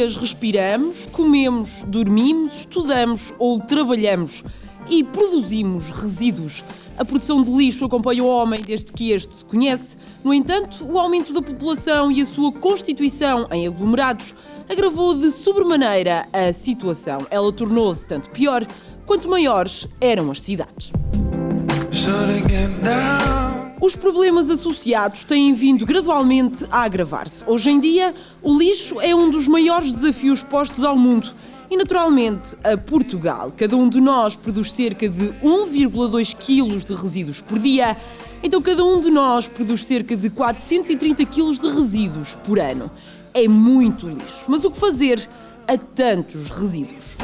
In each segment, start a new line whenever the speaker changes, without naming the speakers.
dias respiramos, comemos, dormimos, estudamos ou trabalhamos e produzimos resíduos. A produção de lixo acompanha o homem desde que este se conhece. No entanto, o aumento da população e a sua constituição em aglomerados agravou de sobremaneira a situação. Ela tornou-se tanto pior quanto maiores eram as cidades. Os problemas associados têm vindo gradualmente a agravar-se. Hoje em dia, o lixo é um dos maiores desafios postos ao mundo e, naturalmente, a Portugal. Cada um de nós produz cerca de 1,2 kg de resíduos por dia. Então, cada um de nós produz cerca de 430 kg de resíduos por ano. É muito lixo. Mas o que fazer a tantos resíduos?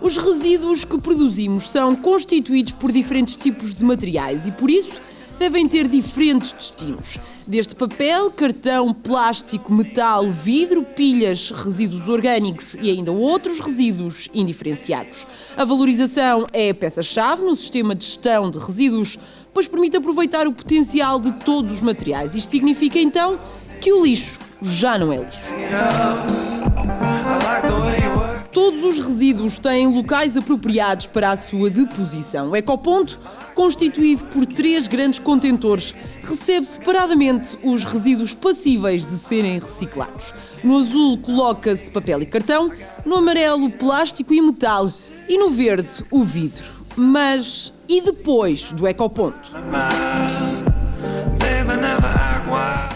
Os resíduos que produzimos são constituídos por diferentes tipos de materiais e, por isso, devem ter diferentes destinos. Desde papel, cartão, plástico, metal, vidro, pilhas, resíduos orgânicos e ainda outros resíduos indiferenciados. A valorização é a peça-chave no sistema de gestão de resíduos, pois permite aproveitar o potencial de todos os materiais. Isto significa, então, que o lixo já não é lixo. Todos os resíduos têm locais apropriados para a sua deposição. O ecoponto, constituído por 3 grandes contentores, recebe separadamente os resíduos passíveis de serem reciclados. No azul coloca-se papel e cartão, no amarelo plástico e metal e no verde o vidro. Mas e depois do ecoponto?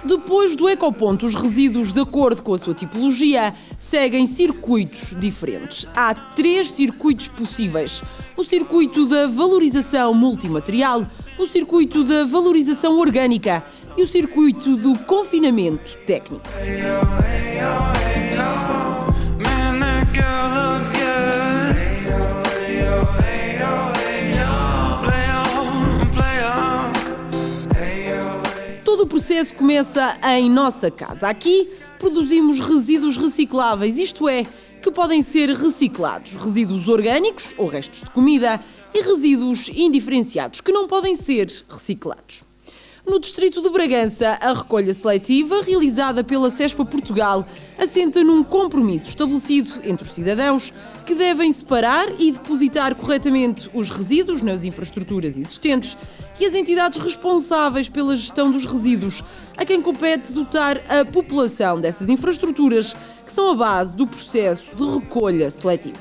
Depois do ecoponto, os resíduos, de acordo com a sua tipologia, seguem circuitos diferentes. Há 3 circuitos possíveis: o circuito da valorização multimaterial, o circuito da valorização orgânica e o circuito do confinamento técnico. Todo o processo começa em nossa casa. Aqui produzimos resíduos recicláveis, isto é, que podem ser reciclados. Resíduos orgânicos, ou restos de comida, e resíduos indiferenciados, que não podem ser reciclados. No distrito de Bragança, a recolha seletiva, realizada pela CESPA Portugal, assenta num compromisso estabelecido entre os cidadãos que devem separar e depositar corretamente os resíduos nas infraestruturas existentes e as entidades responsáveis pela gestão dos resíduos, a quem compete dotar a população dessas infraestruturas que são a base do processo de recolha seletiva.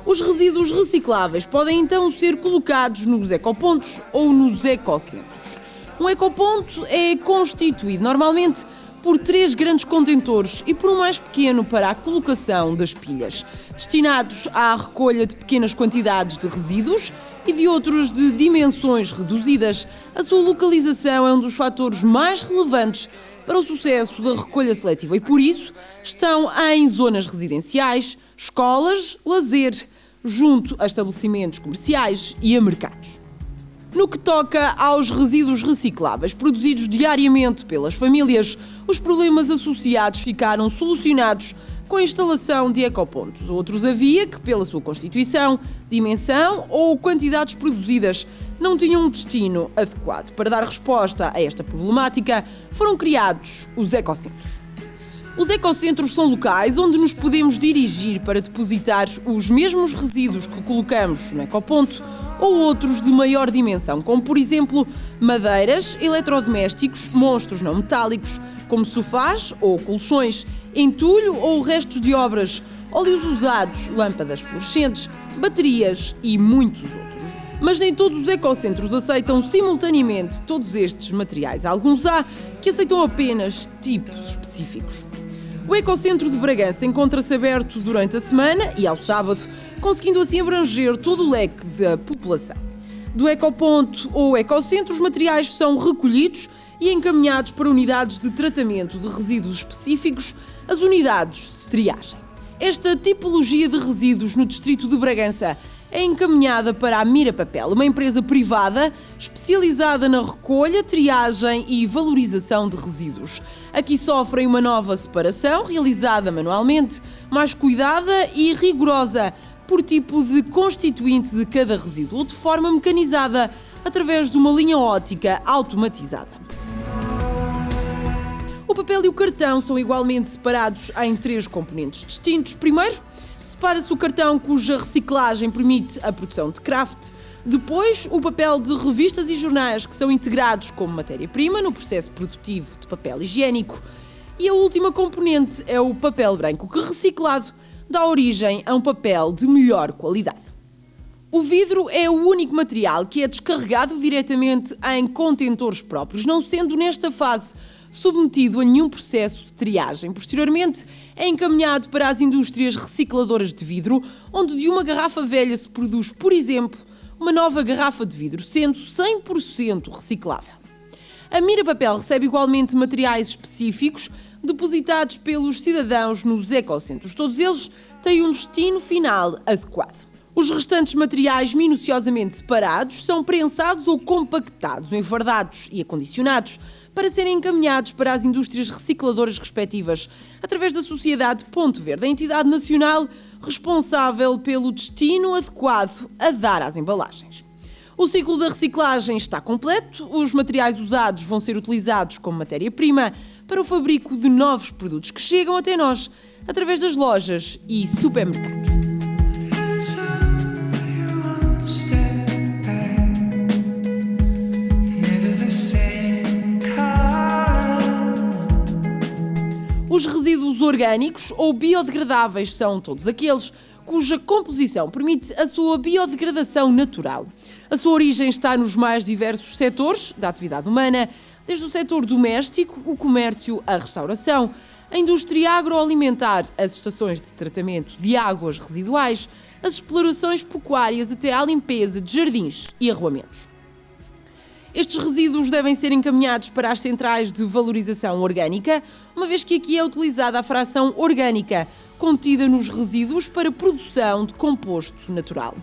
Os resíduos recicláveis podem então ser colocados nos ecopontos ou nos ecocentros. Um ecoponto é constituído normalmente por 3 grandes contentores e por um mais pequeno para a colocação das pilhas, destinados à recolha de pequenas quantidades de resíduos e de outros de dimensões reduzidas. A sua localização é um dos fatores mais relevantes para o sucesso da recolha seletiva e, por isso, estão em zonas residenciais, escolas, lazer, junto a estabelecimentos comerciais e a mercados. No que toca aos resíduos recicláveis produzidos diariamente pelas famílias, os problemas associados ficaram solucionados com a instalação de ecopontos. Outros havia que, pela sua constituição, dimensão ou quantidades produzidas, não tinham um destino adequado. Para dar resposta a esta problemática, foram criados os ecocentros. Os ecocentros são locais onde nos podemos dirigir para depositar os mesmos resíduos que colocamos no ecoponto ou outros de maior dimensão, como, por exemplo, madeiras, eletrodomésticos, monstros não metálicos, como sofás ou colchões, entulho ou restos de obras, óleos usados, lâmpadas fluorescentes, baterias e muitos outros. Mas nem todos os ecocentros aceitam simultaneamente todos estes materiais. Alguns há que aceitam apenas tipos específicos. O Ecocentro de Bragança encontra-se aberto durante a semana e ao sábado, conseguindo assim abranger todo o leque da população. Do ecoponto ou ecocentro, os materiais são recolhidos e encaminhados para unidades de tratamento de resíduos específicos, as unidades de triagem. Esta tipologia de resíduos no distrito de Bragança é encaminhada para a Mira Papel, uma empresa privada especializada na recolha, triagem e valorização de resíduos. Aqui sofrem uma nova separação, realizada manualmente, mais cuidada e rigorosa por tipo de constituinte de cada resíduo, ou de forma mecanizada, através de uma linha óptica automatizada. O papel e o cartão são igualmente separados em 3 componentes distintos. Primeiro, separa-se o cartão cuja reciclagem permite a produção de craft. Depois, o papel de revistas e jornais que são integrados como matéria-prima no processo produtivo de papel higiênico. E a última componente é o papel branco, que reciclado dá origem a um papel de melhor qualidade. O vidro é o único material que é descarregado diretamente em contentores próprios, não sendo nesta fase submetido a nenhum processo de triagem. Posteriormente, é encaminhado para as indústrias recicladoras de vidro, onde de uma garrafa velha se produz, por exemplo, uma nova garrafa de vidro, sendo 100% reciclável. A Mira Papel recebe igualmente materiais específicos depositados pelos cidadãos nos ecocentros. Todos eles têm um destino final adequado. Os restantes materiais minuciosamente separados são prensados ou compactados, enfardados e acondicionados para serem encaminhados para as indústrias recicladoras respectivas, através da Sociedade Ponto Verde, a entidade nacional responsável pelo destino adequado a dar às embalagens. O ciclo da reciclagem está completo, os materiais usados vão ser utilizados como matéria-prima para o fabrico de novos produtos que chegam até nós através das lojas e supermercados. Os resíduos orgânicos ou biodegradáveis são todos aqueles cuja composição permite a sua biodegradação natural. A sua origem está nos mais diversos setores da atividade humana, desde o setor doméstico, o comércio, a restauração, a indústria agroalimentar, as estações de tratamento de águas residuais, as explorações pecuárias até à limpeza de jardins e arruamentos. Estes resíduos devem ser encaminhados para as centrais de valorização orgânica, uma vez que aqui é utilizada a fração orgânica, contida nos resíduos para produção de composto natural.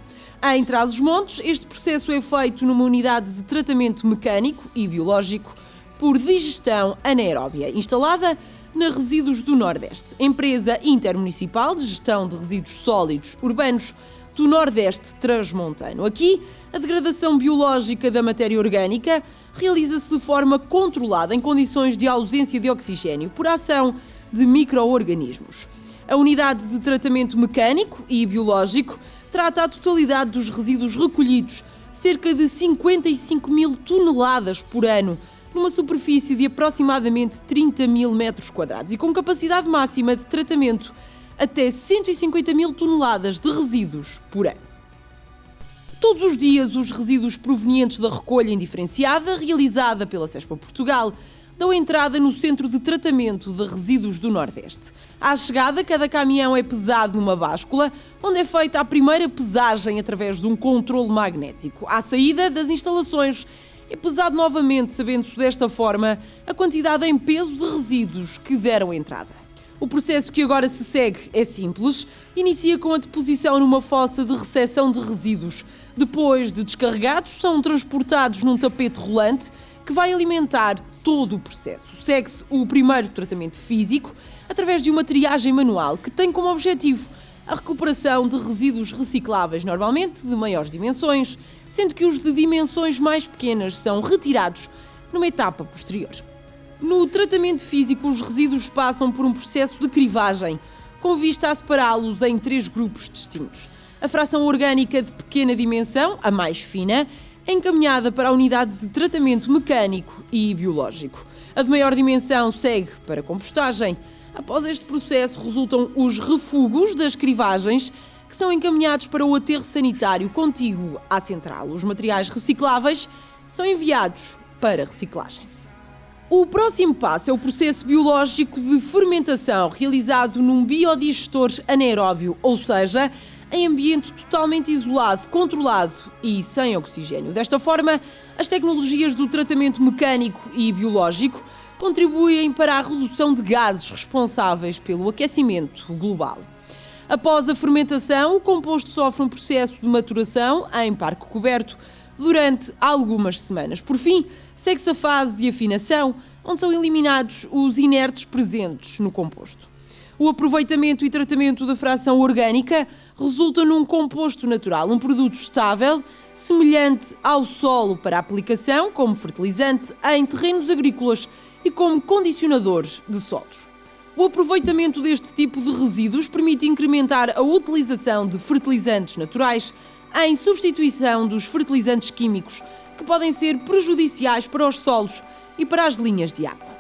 Em Trás-os-Montes, este processo é feito numa unidade de tratamento mecânico e biológico por digestão anaeróbia, instalada na Resíduos do Nordeste, empresa intermunicipal de gestão de resíduos sólidos urbanos do Nordeste Transmontano. Aqui, a degradação biológica da matéria orgânica realiza-se de forma controlada em condições de ausência de oxigênio por ação de micro-organismos. A unidade de tratamento mecânico e biológico trata a totalidade dos resíduos recolhidos, cerca de 55 mil toneladas por ano, numa superfície de aproximadamente 30 mil metros quadrados e com capacidade máxima de tratamento até 150 mil toneladas de resíduos por ano. Todos os dias, os resíduos provenientes da recolha indiferenciada, realizada pela CESPA Portugal, dão entrada no Centro de Tratamento de Resíduos do Nordeste. À chegada, cada caminhão é pesado numa báscula, onde é feita a primeira pesagem através de um controle magnético. À saída das instalações, é pesado novamente, sabendo-se desta forma a quantidade em peso de resíduos que deram entrada. O processo que agora se segue é simples. Inicia com a deposição numa fossa de recepção de resíduos. Depois de descarregados, são transportados num tapete rolante que vai alimentar todo o processo. Segue-se o primeiro tratamento físico através de uma triagem manual que tem como objetivo a recuperação de resíduos recicláveis, normalmente de maiores dimensões, sendo que os de dimensões mais pequenas são retirados numa etapa posterior. No tratamento físico, os resíduos passam por um processo de crivagem, com vista a separá-los em 3 grupos distintos. A fração orgânica de pequena dimensão, a mais fina, é encaminhada para a unidade de tratamento mecânico e biológico. A de maior dimensão segue para a compostagem. Após este processo, resultam os refugos das crivagens, que são encaminhados para o aterro sanitário contíguo à central. Os materiais recicláveis são enviados para reciclagem. O próximo passo é o processo biológico de fermentação, realizado num biodigestor anaeróbio, ou seja, em ambiente totalmente isolado, controlado e sem oxigênio. Desta forma, as tecnologias do tratamento mecânico e biológico contribuem para a redução de gases responsáveis pelo aquecimento global. Após a fermentação, o composto sofre um processo de maturação em parque coberto durante algumas semanas. Por fim, segue-se a fase de afinação, onde são eliminados os inertes presentes no composto. O aproveitamento e tratamento da fração orgânica resulta num composto natural, um produto estável, semelhante ao solo para aplicação como fertilizante em terrenos agrícolas e como condicionadores de solos. O aproveitamento deste tipo de resíduos permite incrementar a utilização de fertilizantes naturais em substituição dos fertilizantes químicos, que podem ser prejudiciais para os solos e para as linhas de água.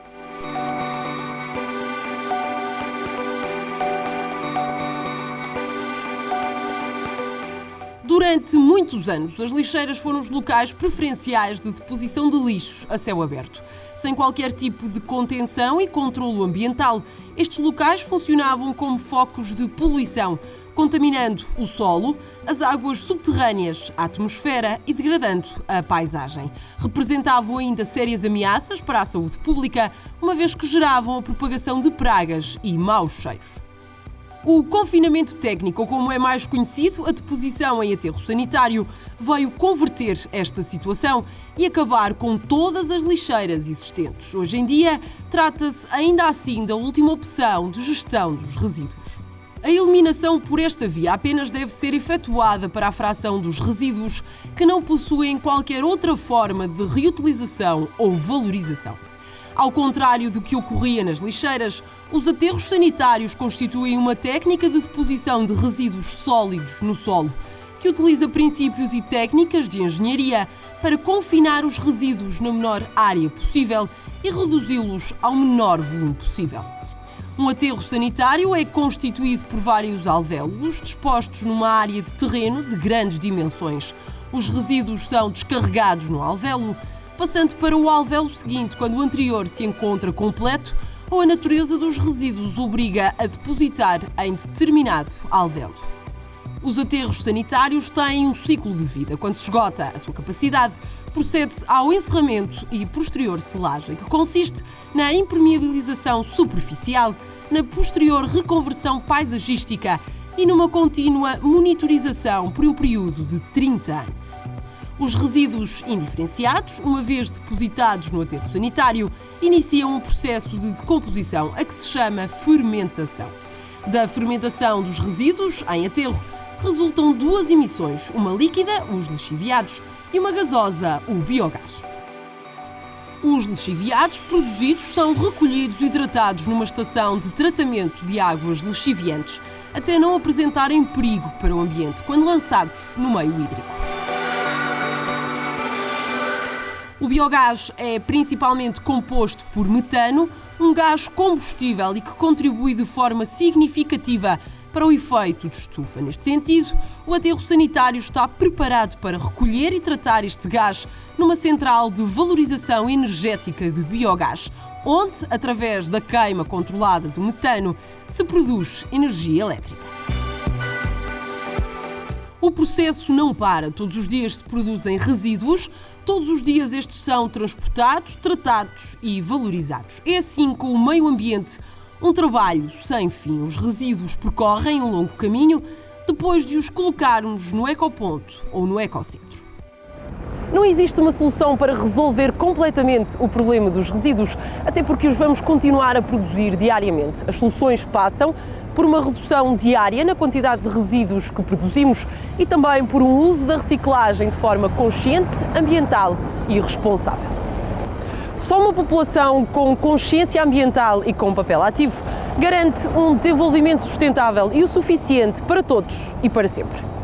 Durante muitos anos, as lixeiras foram os locais preferenciais de deposição de lixos a céu aberto. Sem qualquer tipo de contenção e controlo ambiental, estes locais funcionavam como focos de poluição, contaminando o solo, as águas subterrâneas, a atmosfera e degradando a paisagem. Representavam ainda sérias ameaças para a saúde pública, uma vez que geravam a propagação de pragas e maus cheiros. O confinamento técnico, ou como é mais conhecido, a deposição em aterro sanitário, veio converter esta situação e acabar com todas as lixeiras existentes. Hoje em dia, trata-se ainda assim da última opção de gestão dos resíduos. A eliminação por esta via apenas deve ser efetuada para a fração dos resíduos que não possuem qualquer outra forma de reutilização ou valorização. Ao contrário do que ocorria nas lixeiras, os aterros sanitários constituem uma técnica de deposição de resíduos sólidos no solo, que utiliza princípios e técnicas de engenharia para confinar os resíduos na menor área possível e reduzi-los ao menor volume possível. Um aterro sanitário é constituído por vários alvéolos dispostos numa área de terreno de grandes dimensões. Os resíduos são descarregados no alvéolo, passando para o alvéolo seguinte quando o anterior se encontra completo ou a natureza dos resíduos obriga a depositar em determinado alvéolo. Os aterros sanitários têm um ciclo de vida. Quando se esgota a sua capacidade, procede-se ao encerramento e posterior selagem, que consiste na impermeabilização superficial, na posterior reconversão paisagística e numa contínua monitorização por um período de 30 anos. Os resíduos indiferenciados, uma vez depositados no aterro sanitário, iniciam um processo de decomposição a que se chama fermentação. Da fermentação dos resíduos em aterro resultam duas emissões, uma líquida, os lixiviados, e uma gasosa, o biogás. Os lixiviados produzidos são recolhidos e tratados numa estação de tratamento de águas lixiviantes, até não apresentarem perigo para o ambiente quando lançados no meio hídrico. O biogás é principalmente composto por metano, um gás combustível e que contribui de forma significativa para o efeito de estufa. Neste sentido, o aterro sanitário está preparado para recolher e tratar este gás numa central de valorização energética de biogás, onde, através da queima controlada do metano, se produz energia elétrica. O processo não para. Todos os dias se produzem resíduos, todos os dias estes são transportados, tratados e valorizados. É assim com o meio ambiente, um trabalho sem fim. Os resíduos percorrem um longo caminho depois de os colocarmos no ecoponto ou no ecocentro. Não existe uma solução para resolver completamente o problema dos resíduos, até porque os vamos continuar a produzir diariamente. As soluções passam por uma redução diária na quantidade de resíduos que produzimos e também por um uso da reciclagem de forma consciente, ambiental e responsável. Só uma população com consciência ambiental e com papel ativo garante um desenvolvimento sustentável e o suficiente para todos e para sempre.